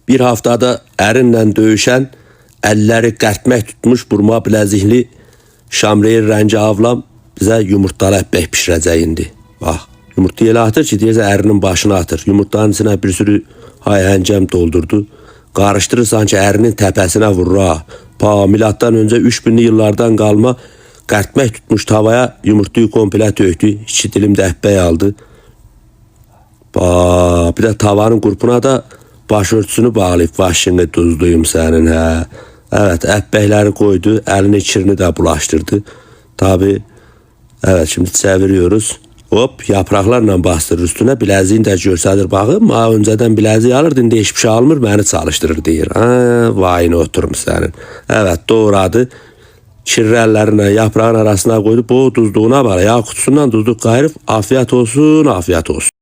Bir haftada ərinlə döyüşən, əlləri qərtmək tutmuş burma bilezikli şamreyir rəngi avlam bizə yumurtalı əppək pişirəcək indi. Bax, yumurtayı elə atır ki, deyirsə ərinin başına atır. Yumurtanın içine bir sürü hayəncəm doldurdu. Qarışdırır sanki ərinin təpəsinə vurur ha. Milattan önce 3000'li yıllardan qalma qərtmək tutmuş tavaya yumurtayı komple tökdü. 2 dilim də əppək aldı. Bir de tavanın qurpuna da başörtüsünü bağlayıb. Başını tuzluyum sənin hə. Evet, əppəkləri koydu. Elini kirini de bulaştırdı. Tabi evet, şimdi çeviriyoruz. Hop, yapraklarla bastırır üstüne. Bileziğini de görsədir. Baxın, önceden bileziği alırdı. İndi hiçbir şey almır, beni çalıştırır deyir. Vayını oturum sənin. Evet, doğradı. Kirli əllərinə yaprağın arasına koydu. Bu tuzluğuna bak. Ya kutusundan tuzluk qayırıb. Afiyet olsun, afiyet olsun.